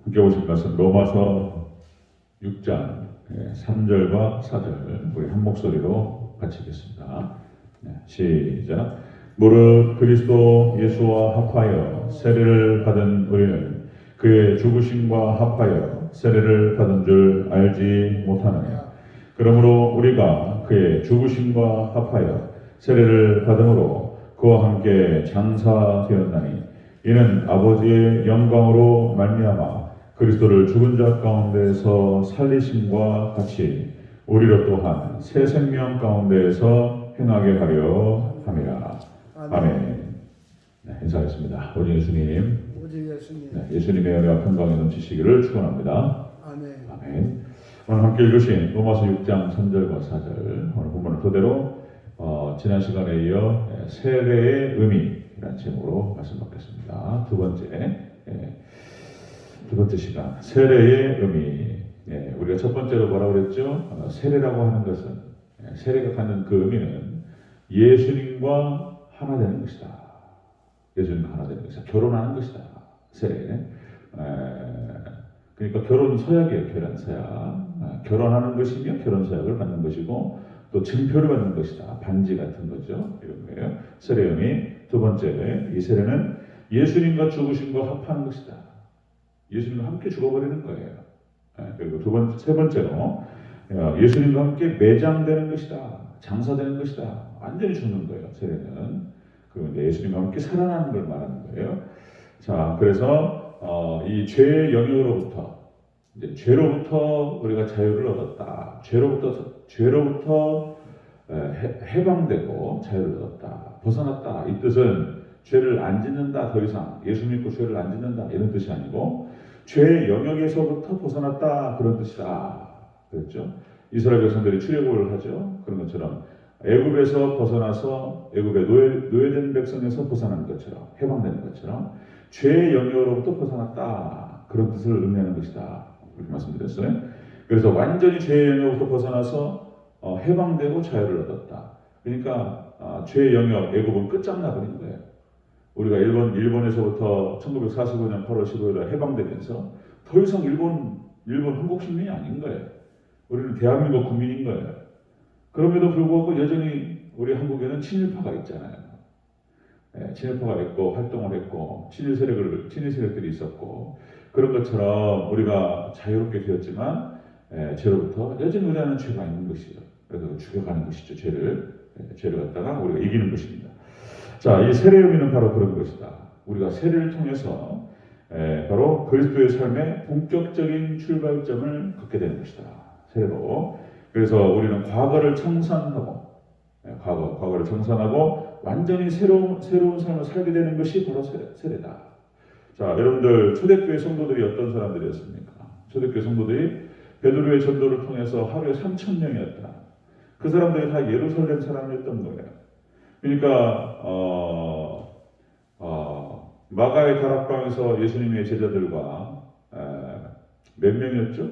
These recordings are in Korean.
함께 보신 것은 로마서 6장 3절과 4절 우리 한 목소리로 같이 읽겠습니다. 시작. 무릇 그리스도 예수와 합하여 세례를 받은 우리는 그의 죽으심과 합하여 세례를 받은 줄 알지 못하느냐. 그러므로 우리가 그의 죽으심과 합하여 세례를 받음으로 그와 함께 장사되었나니 이는 아버지의 영광으로 말미암아 그리스도를 죽은 자 가운데서 살리심과 같이 우리로 또한 새 생명 가운데에서 행하게 하려 함이라. 아멘. 네, 인사하겠습니다. 오직 예수님, 예수님의 은혜와 평강이 넘치시기를 축원합니다. 아멘. 아멘. 오늘 함께 읽으신 로마서 6장 3절과 4절 오늘 본문을 토대로 지난 시간에 이어 세례의 의미라는 제목으로 말씀 받겠습니다. 두 번째 시간 세례의 의미. 우리가 첫 번째로 뭐라고 그랬죠? 세례라고 하는 것은 세례가 갖는 그 의미는 예수님과 하나 되는 것이다. 예수님과 하나 되는 것이다. 결혼하는 것이다. 세례. 그러니까 결혼 서약이에요. 결혼 서약. 결혼하는 것이며 결혼 서약을 받는 것이고 또 증표를 받는 것이다. 반지 같은 거죠. 이런 거예요. 세례 의미. 두 번째, 이 세례는 예수님과 죽으심과 합하는 것이다. 예수님과 함께 죽어버리는 거예요. 그리고 세 번째로 예수님과 함께 매장되는 것이다. 장사되는 것이다. 완전히 죽는 거예요. 세례는. 그리고 이제 예수님과 함께 살아나는 걸 말하는 거예요. 자, 그래서 이 죄의 영역으로부터 이제 죄로부터 우리가 자유를 얻었다. 죄로부터 해방되고 자유를 얻었다. 벗어났다. 이 뜻은 죄를 안 짓는다. 더 이상 예수 믿고 죄를 안 짓는다. 이런 뜻이 아니고 죄의 영역에서부터 벗어났다. 그런 뜻이다. 그랬죠. 이스라엘 백성들이 출애굽을 하죠. 그런 것처럼 애굽에서 벗어나서 애굽의 노예된 백성에서 벗어나는 것처럼 해방되는 것처럼 죄의 영역으로부터 벗어났다. 그런 뜻을 의미하는 것이다. 그렇게 말씀드렸어요. 그래서 완전히 죄의 영역으로부터 벗어나서 해방되고 자유를 얻었다. 그러니까 죄의 영역 애굽은 끝장나버린 거예요. 우리가 일본에서부터 1945년 8월 15일에 해방되면서 더 이상 일본 한국 시민이 아닌 거예요. 우리는 대한민국 국민인 거예요. 그럼에도 불구하고 여전히 우리 한국에는 친일파가 있잖아요. 친일파가 있고 활동을 했고 친일 세력들이 있었고 그런 것처럼 우리가 자유롭게 되었지만 죄로부터 여전히 우리는 죄가 있는 것이죠. 그래서 죽여가는 것이죠. 죄를 갖다가 우리가 이기는 것입니다. 자, 이 세례의 의미는 바로 그런 것이다. 우리가 세례를 통해서 바로 그리스도의 삶의 본격적인 출발점을 갖게 되는 것이다. 세례로. 그래서 우리는 과거를 청산하고 완전히 새로운 삶을 살게 되는 것이 바로 세례다. 자, 여러분들 초대교회 성도들이 어떤 사람들이었습니까? 초대교회 성도들이 베드로의 전도를 통해서 하루에 3,000명이었다. 그 사람들이 다 예루살렘 사람이었던 거예요. 그러니까 마가의 다락방에서 예수님의 제자들과 몇 명이었죠?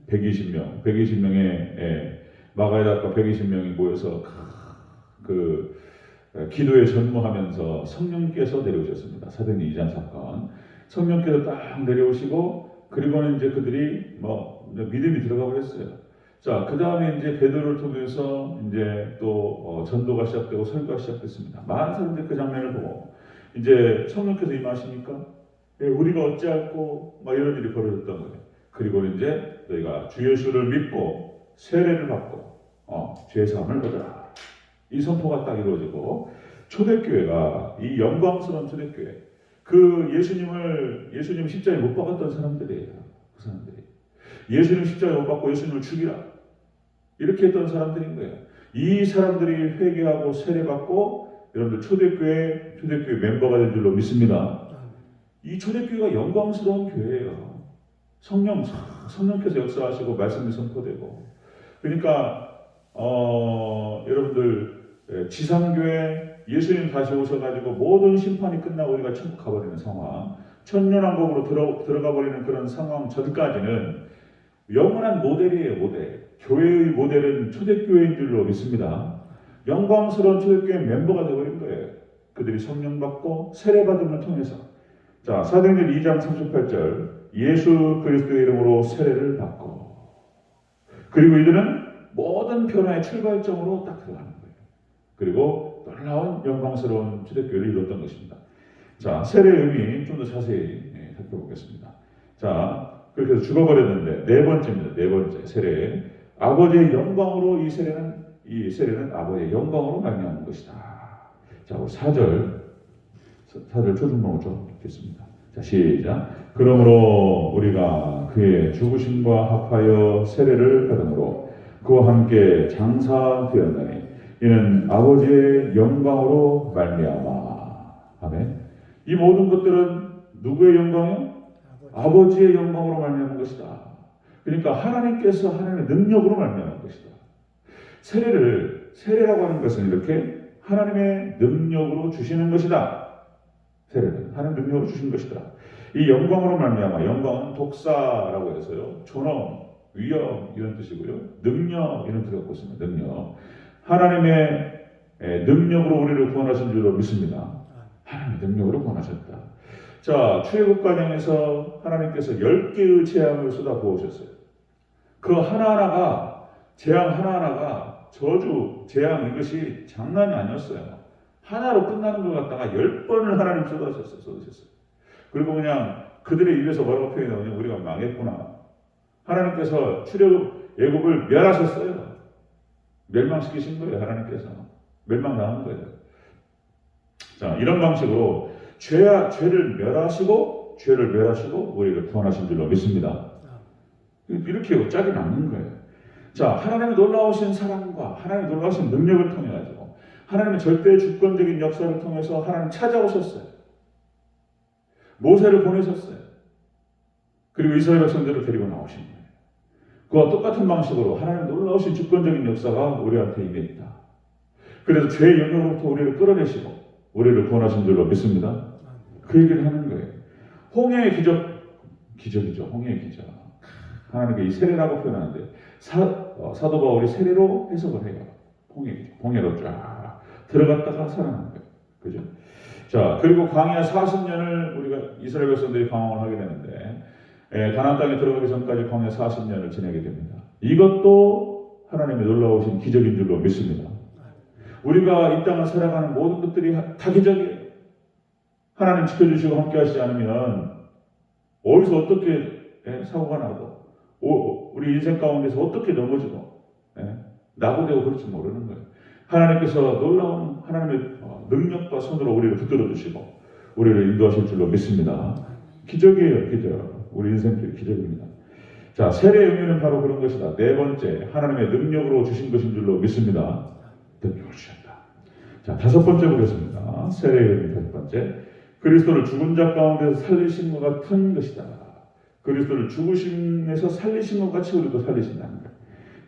120명의 마가의 다락방 120명이 모여서 그 기도에 전무하면서 성령께서 내려오셨습니다. 사도행전 2장 사건. 성령께서 딱 내려오시고 그리고는 이제 그들이 믿음이 들어가 버렸어요. 자, 그 다음에 이제 베드로를 통해서 이제 또 전도가 시작되고 설교가 시작됐습니다. 많은 사람들이 그 장면을 보고 이제 성령께서 임하시니까 우리가 어찌할꼬 이런 일이 벌어졌던 거예요. 그리고 이제 너희가 주 예수를 믿고 세례를 받고 죄 사함을 받으라. 이 선포가 딱 이루어지고 초대교회가 이 영광스러운 초대교회 그 예수님 십자가에 못 박았던 사람들이에요. 그 사람들이 예수님 십자가에 못 박고 예수님을 죽이라 이렇게 했던 사람들인 거예요. 이 사람들이 회개하고 세례받고 여러분들 초대교회 멤버가 된 줄로 믿습니다. 이 초대교회가 영광스러운 교회예요. 성령께서 역사하시고 말씀이 선포되고 그러니까 여러분들 지상교회 예수님 다시 오셔가지고 모든 심판이 끝나고 우리가 천국 가버리는 상황 천년왕국으로 들어가 버리는 그런 상황 전까지는 영원한 모델이에요. 모델. 교회의 모델은 초대교회인 줄로 믿습니다. 영광스러운 초대교회 멤버가 되어버린 거예요. 그들이 성령 받고 세례받음을 통해서 자, 사도행전 2장 38절 예수 그리스도의 이름으로 세례를 받고 그리고 이들은 모든 변화의 출발점으로 딱 들어가는 거예요. 그리고 놀라운 영광스러운 초대교회를 이뤘던 것입니다. 자, 세례의 의미 좀 더 자세히 살펴보겠습니다. 자, 그렇게 해서 죽어버렸는데 네 번째입니다. 네 번째 세례. 아버지의 영광으로 이 세례는 아버지의 영광으로 말미암은 것이다. 자, 우리 4절 초중봉을 좀 읽겠습니다. 자, 시작. 그러므로 우리가 그의 죽으심과 합하여 세례를 받음으로 그와 함께 장사되었나니 이는 아버지의 영광으로 말미암아. 아멘. 이 모든 것들은 누구의 영광이요? 아버지의 영광으로 말미암은 것이다. 그러니까 하나님께서 하나님의 능력으로 말미암은 것이다. 세례라고 하는 것은 이렇게 하나님의 능력으로 주시는 것이다. 세례는 하나님의 능력으로 주신 것이다. 이 영광으로 말미암아. 영광은 독사라고 해서요, 존엄, 위엄 이런 뜻이고요, 능력 이런 뜻을 갖고 있습니다. 능력. 하나님의 능력으로 우리를 구원하신 줄로 믿습니다. 하나님의 능력으로 구원하셨다. 자, 출애굽과정에서 하나님께서 10개의 재앙을 쏟아 부으셨어요. 그 하나하나가, 재앙 하나하나가 저주, 재앙 이것이 장난이 아니었어요. 하나로 끝나는 것 같다가 10번을 하나님 쏟으셨어요. 그리고 그냥 그들의 입에서 뭐라고 표현하냐면 우리가 망했구나. 하나님께서 애굽을 멸하셨어요. 멸망시키신 거예요. 하나님께서 멸망당한 거예요. 자, 이런 방식으로 죄를 멸하시고 우리를 구원하신 줄로 믿습니다. 이렇게 짝이 맞는 거예요. 자, 하나님의 놀라우신 사랑과 하나님의 놀라우신 능력을 통해 가지고 하나님의 절대 주권적인 역사를 통해서 하나님 찾아오셨어요. 모세를 보내셨어요. 그리고 이스라엘 백성들을 데리고 나오신 거예요. 그와 똑같은 방식으로 하나님의 놀라우신 주권적인 역사가 우리한테 임했다. 그래서 죄의 영역으로부터 우리를 끌어내시고 우리를 구원하신 줄로 믿습니다. 그 얘기를 하는 거예요. 홍해의 기적이죠. 홍해의 기적. 하나님께 이 세례라고 표현하는데 사도 바울이 세례로 해석을 해요. 홍해로 쫙 들어갔다가 살아난 거예요. 그죠? 자, 그리고 광야 40년을 우리가 이스라엘 백성들이 방황을 하게 되는데 가나안 땅에 들어가기 전까지 광야 40년을 지내게 됩니다. 이것도 하나님의 놀라우신 기적인 줄로 믿습니다. 우리가 이 땅을 살아가는 모든 것들이 다 기적이에요. 하나님 지켜주시고 함께 하시지 않으면 어디서 어떻게 사고가 나고 우리 인생 가운데서 어떻게 넘어지고 낙오되고 그럴지 모르는 거예요. 하나님께서 놀라운 하나님의 능력과 손으로 우리를 붙들어 주시고 우리를 인도하실 줄로 믿습니다. 기적이에요. 기적. 우리 인생길 기적입니다. 자, 세례의 의미는 바로 그런 것이다. 네 번째, 하나님의 능력으로 주신 것인 줄로 믿습니다. 능력을 주셨다. 자, 다섯 번째 보겠습니다. 세례의 의미 다섯 번째, 그리스도를 죽은 자 가운데서 살리신 것 같은 것이다. 그리스도를 죽으심에서 살리신 것 같이 우리도 살리신다는 거예요.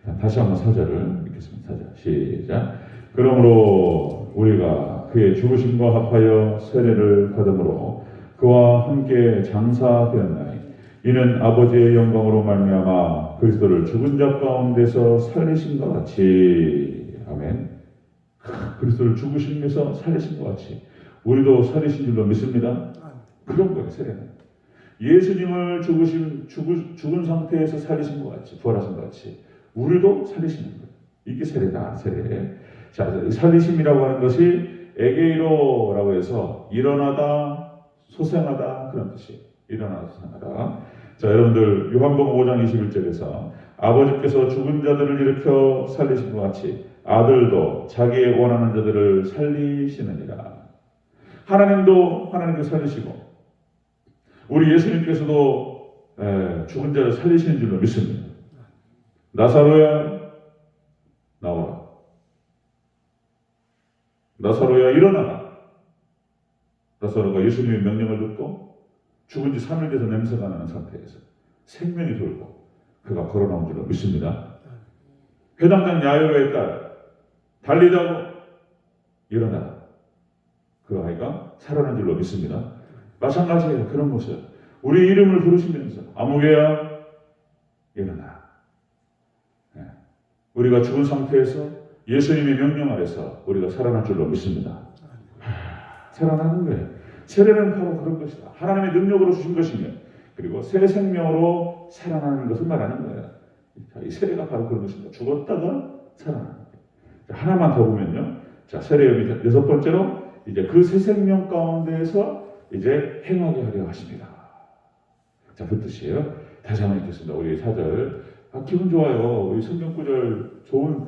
자, 다시 한번 4절을 읽겠습니다. 4절 시작. 그러므로 우리가 그의 죽으심과 합하여 세례를 받음으로 그와 함께 장사되었나니 이는 아버지의 영광으로 말미암아 그리스도를 죽은 자 가운데서 살리신 것 같이. 아멘. 그리스도를 죽으심에서 살리신 것 같이 우리도 살리신 줄로 믿습니다. 그런 거예요. 세례는 예수님을 죽은 상태에서 살리신 것 같이, 부활하신 것 같이 우리도 살리시는 거예요. 이게 세례다. 세례. 자, 살리심이라고 하는 것이 에게이로라고 해서 일어나다, 소생하다 그런 뜻이에요. 일어나다, 소생하다. 자, 여러분들 요한복음 5장 21절에서 아버지께서 죽은 자들을 일으켜 살리신 것 같이 아들도 자기의 원하는 자들을 살리시느니라. 하나님도 하나님께 살리시고 우리 예수님께서도 죽은 자를 살리시는 줄로 믿습니다. 나사로야 나와라. 나사로야 일어나라. 나사로가 예수님의 명령을 듣고 죽은 지 3일 돼서 냄새가 나는 상태에서 생명이 돌고 그가 걸어 나온 줄로 믿습니다. 회당장 야이로의 딸 달리다고 일어나라. 그 아이가 살아난 줄로 믿습니다. 마찬가지예요. 그런 모습. 우리 이름을 부르시면서 아무개야 일어나라. 우리가 죽은 상태에서 예수님의 명령 아래서 우리가 살아날 줄로 믿습니다. 살아나는 거예요. 세례는 바로 그런 것이다. 하나님의 능력으로 주신 것이며 그리고 새 생명으로 살아나는 것을 말하는 거예요. 자, 이 세례가 바로 그런 것입니다. 죽었다가 살아나는 거예요. 자, 하나만 더 보면요. 자, 세례 의미 여섯 번째로 이제 그 새 생명 가운데에서 이제 행하게 하려 하십니다. 자, 그 뜻이에요. 다시 한번 읽겠습니다. 우리 4절. 기분 좋아요. 우리 성경 구절 좋은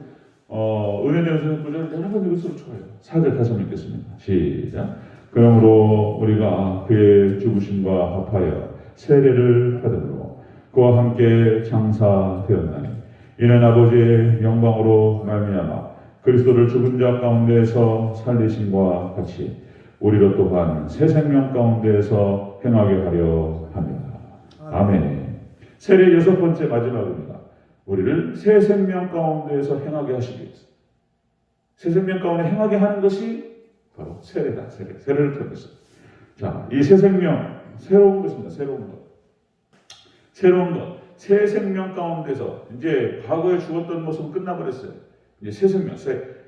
은혜되는 성경 구절 여러 번 읽을수록 좋아요. 4절 다시 한번 읽겠습니다. 시작. 그러므로 우리가 그의 죽으심과 합하여 세례를 받음으로 그와 함께 장사되었나니 이는 아버지의 영광으로 말미암아 그리스도를 죽은 자 가운데에서 살리심과 같이 우리로 또한 새 생명 가운데에서 행하게 하려 합니다. 아멘. 세례 여섯 번째 마지막입니다. 우리를 새 생명 가운데에서 행하게 하시기 위해서. 새 생명 가운데 행하게 하는 것이 바로 세례다. 세례를 통해서. 자, 이 새 생명, 새로운 것입니다. 새로운 것. 새 생명 가운데서 이제 과거에 죽었던 모습은 끝나버렸어요. 이제 새 생명,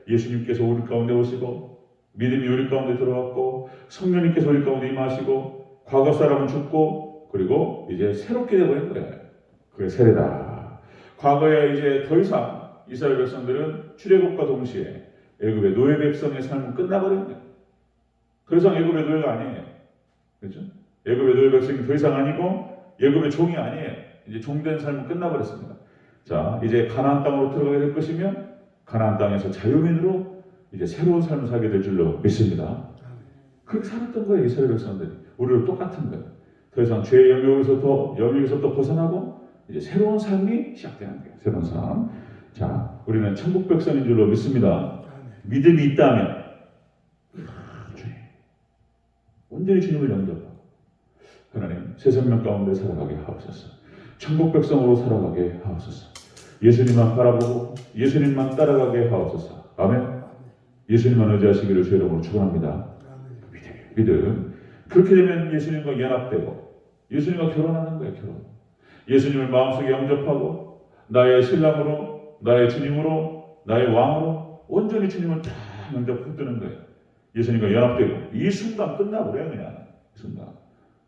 예수님께서 우리 가운데 오시고 믿음이 우리 가운데 들어왔고 성령님께서 우리 가운데 임하시고 과거 사람은 죽고 그리고 이제 새롭게 되버린 거예요. 그게 세례다. 과거에 이제 더 이상 이스라엘 백성들은 출애굽과 동시에 애굽의 노예 백성의 삶은 끝나버린 거예요. 더 이상 애굽의 노예가 아니에요. 그렇죠? 애굽의 노예 백성이 더 이상 아니고 애굽의 종이 아니에요. 이제 종된 삶은 끝나버렸습니다. 자, 이제 가나안 땅으로 들어가게 될 것이면 가나안 땅에서 자유민으로 이제 새로운 삶을 살게 될 줄로 믿습니다. 그렇게 살았던 거예요, 이스라엘 백성들이. 우리도 똑같은 거예요. 더 이상 죄의 영역에서부터 벗어나고 이제 새로운 삶이 시작되는 거예요. 새로운 삶. 자, 우리는 천국 백성인 줄로 믿습니다. 믿음이 있다면 온전히 주님을 영접하고 하나님 새 생명 가운데 살아가게 하옵소서. 천국 백성으로 살아가게 하옵소서. 예수님만 바라보고 예수님만 따라가게 하옵소서. 아멘. 예수님만 의지하시기를 주의 이름으로 축원합니다. 믿음. 그렇게 되면 예수님과 연합되고 예수님과 결혼하는 거예요. 결혼. 예수님을 마음속에 영접하고 나의 신랑으로 나의 주님으로 나의 왕으로 온전히 주님을 다 영접 붙드는 거예요. 예수님과 연합되고 이 순간 끝나버려요. 그냥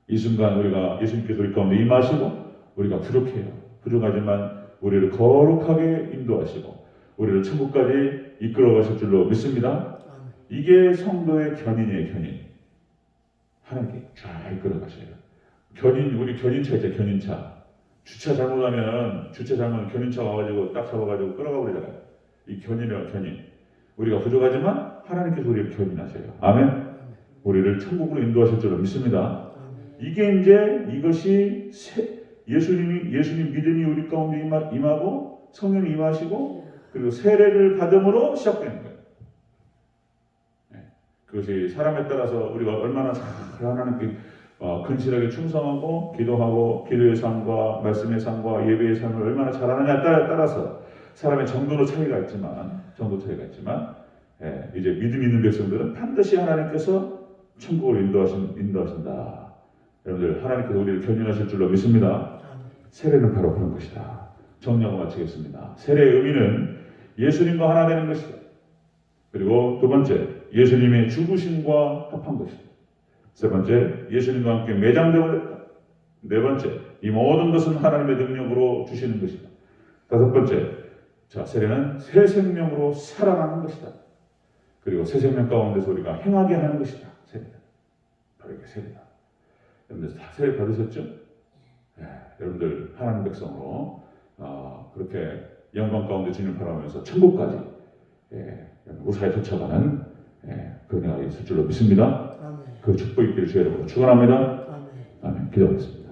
이 순간 우리가 예수님께서 우리 가운데 임하시고 우리가 부족해요. 부족하지만 우리를 거룩하게 인도하시고 우리를 천국까지 이끌어 가실 줄로 믿습니다. 이게 성도의 견인이에요. 견인. 하나님께 잘 이끌어 가셔요. 견인, 우리 견인차 있죠. 견인차. 주차 잘못하면 견인차 와가지고 딱 잡아가지고 끌어가 버리잖아요. 이 견인이에요. 견인. 우리가 부족하지만 하나님께서 우리를 견인하셔요. 아멘. 우리를 천국으로 인도하실 줄로 믿습니다. 이게 이제 이것이 예수님 믿음이 우리 가운데 임하고 성령이 임하시고 그리고 세례를 받음으로 시작되는 거예요. 그것이 사람에 따라서 우리가 얼마나 하나님께 근실하게 충성하고 기도하고 기도의 삶과 말씀의 삶과 예배의 삶을 얼마나 잘하느냐에 따라서 사람의 정도 차이가 있지만 이제 믿음 있는 백성들은 반드시 하나님께서 천국으로 인도하신다. 여러분들 하나님께서 우리를 견인하실 줄로 믿습니다. 세례는 바로 그런 것이다. 정리하고 마치겠습니다. 세례의 의미는 예수님과 하나 되는 것이다. 그리고 두 번째, 예수님의 죽으심과 합한 것이다. 세 번째, 예수님과 함께 매장되어버렸다. 네 번째, 이 모든 것은 하나님의 능력으로 주시는 것이다. 다섯 번째, 자, 세례는 새 생명으로 살아나는 것이다. 그리고 새 생명 가운데서 우리가 행하게 하는 것이다. 세례다. 바로 이게 세례다. 여러분들 다 세례 받으셨죠? 네, 여러분들 하나님 백성으로 그렇게 영광 가운데 주님을 바라보면서 천국까지 무사히 도착하는 그런 해가 있을 줄로 믿습니다. 아멘. 그 축복이 있기를 주의 이름으로 축원합니다. 아멘. 기도하겠습니다.